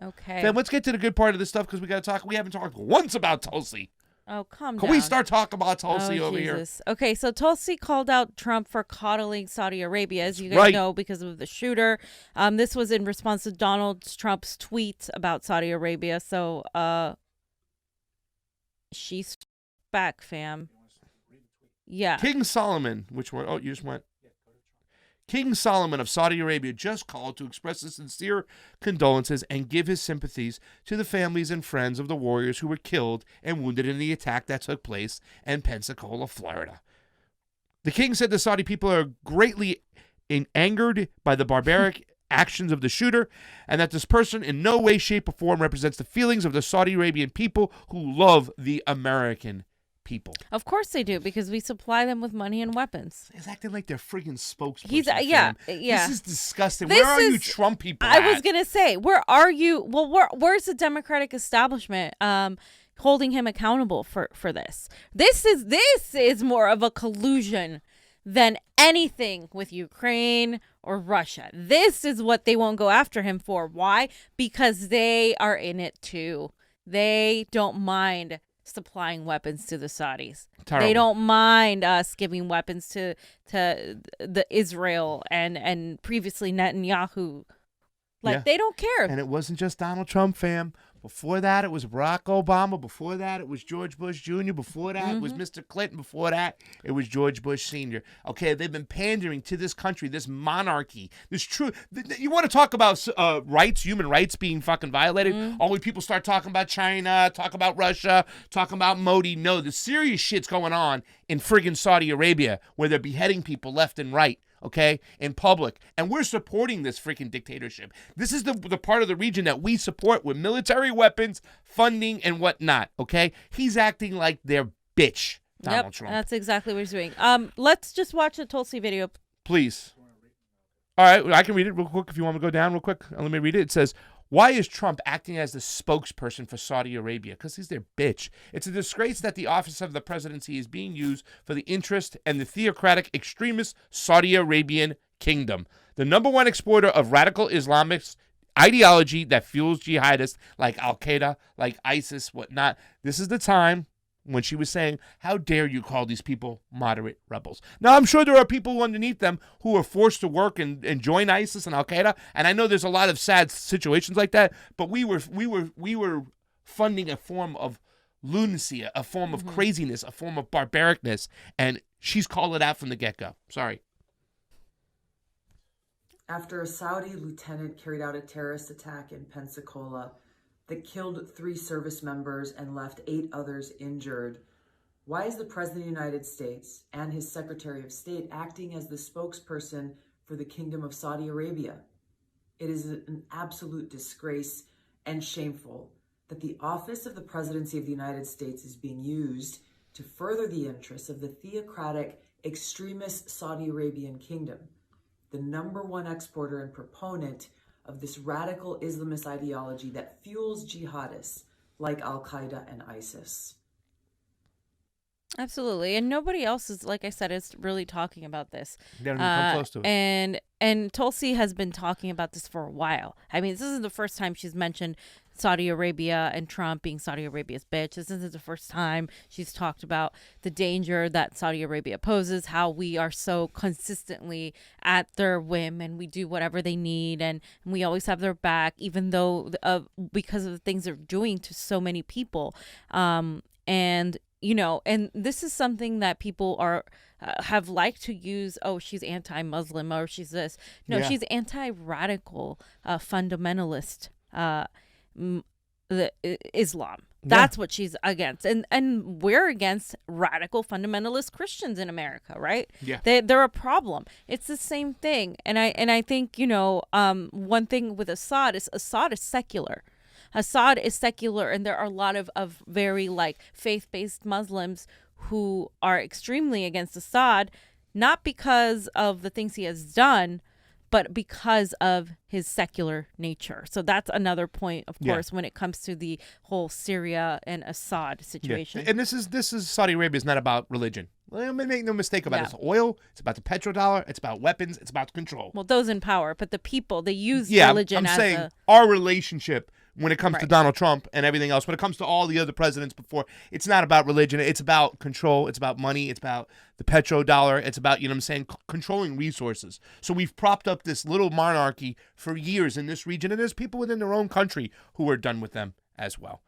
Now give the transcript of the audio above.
Okay. Then let's get to the good part of this stuff because we got to talk. We haven't talked once about Tulsi. Oh, calm down. Can we start talking about Tulsi over Jesus. here? Okay, so Tulsi called out Trump for coddling Saudi Arabia, as you guys know, because of the shooter. This was in response to Donald Trump's tweet about Saudi Arabia. So, she's back, fam. Yeah. King Solomon, which one? Oh, you just went. King Solomon of Saudi Arabia just called to express his sincere condolences and give his sympathies to the families and friends of the warriors who were killed and wounded in the attack that took place in Pensacola, Florida. The king said the Saudi people are greatly angered by the barbaric actions of the shooter, and that this person in no way, shape, or form represents the feelings of the Saudi Arabian people who love the American people. Of course they do, because we supply them with money and weapons. He's acting like they're freaking spokesperson. Yeah. This is disgusting. Where are you Trump people I was gonna say, where are you? Well, where's the Democratic establishment holding him accountable for this? This is more of a collusion than anything with Ukraine or Russia. This is what they won't go after him for. Why? Because they are in it too. They don't mind supplying weapons to the Saudis. Terrible. They don't mind us giving weapons to the Israel and previously Netanyahu. They don't care. And it wasn't just Donald Trump, fam. Before that, it was Barack Obama. Before that, it was George Bush Jr. Before that, it was Mr. Clinton. Before that, it was George Bush Sr. Okay, they've been pandering to this country, this monarchy, this true. You want to talk about rights, human rights being fucking violated? All we people start talking about China, talk about Russia, talking about Modi. No, the serious shit's going on in friggin' Saudi Arabia, where they're beheading people left and right. Okay, in public, and we're supporting this freaking dictatorship. This is the part of the region that we support with military weapons, funding, and whatnot. Okay, he's acting like their bitch, Donald Trump. That's exactly what he's doing. Let's just watch a Tulsi video, please. All right, I can read it real quick if you want me to go down real quick. Let me read it. It says, why is Trump acting as the spokesperson for Saudi Arabia? Because he's their bitch. It's a disgrace that the office of the presidency is being used for the interest and the theocratic extremist Saudi Arabian kingdom, the number one exporter of radical Islamist ideology that fuels jihadists like Al-Qaeda, like ISIS, whatnot. This is the time when she was saying, how dare you call these people moderate rebels? Now, I'm sure there are people underneath them who are forced to work and join ISIS and Al-Qaeda, and I know there's a lot of sad situations like that, but we were funding a form of lunacy, a form of craziness, a form of barbaricness, and she's called it out from the get-go. Sorry. After a Saudi lieutenant carried out a terrorist attack in Pensacola that killed 3 service members and left 8 others injured, why is the President of the United States and his Secretary of State acting as the spokesperson for the Kingdom of Saudi Arabia? It is an absolute disgrace and shameful that the office of the Presidency of the United States is being used to further the interests of the theocratic extremist Saudi Arabian kingdom, the number one exporter and proponent of this radical Islamist ideology that fuels jihadists like Al-Qaeda and ISIS. Absolutely. And nobody else is, like I said, is really talking about this. They don't even come close to it. And Tulsi has been talking about this for a while. I mean, this isn't the first time she's mentioned Saudi Arabia and Trump being Saudi Arabia's bitch. This isn't the first time she's talked about the danger that Saudi Arabia poses, how we are so consistently at their whim and we do whatever they need and we always have their back, even though because of the things they're doing to so many people. And this is something that people are have liked to use. Oh, she's anti-Muslim, or she's this. No, she's anti-radical, fundamentalist Islam. That's what she's against, and we're against radical fundamentalist Christians in America, right? Yeah, they're a problem. It's the same thing, and I think one thing with Assad is secular. Assad is secular, and there are a lot of very faith-based Muslims who are extremely against Assad, not because of the things he has done, but because of his secular nature. So that's another point, of course, when it comes to the whole Syria and Assad situation. And this is Saudi Arabia is not about religion. Well, make no mistake about it. It's oil. It's about the petrodollar. It's about weapons. It's about control. Well, those in power, but the people, they use religion I'm as saying our relationship when it comes to Right. Donald Trump and everything else. When it comes to all the other presidents before, it's not about religion. It's about control. It's about money. It's about the petrodollar. It's about, you know what I'm saying, controlling resources. So we've propped up this little monarchy for years in this region, and there's people within their own country who are done with them as well.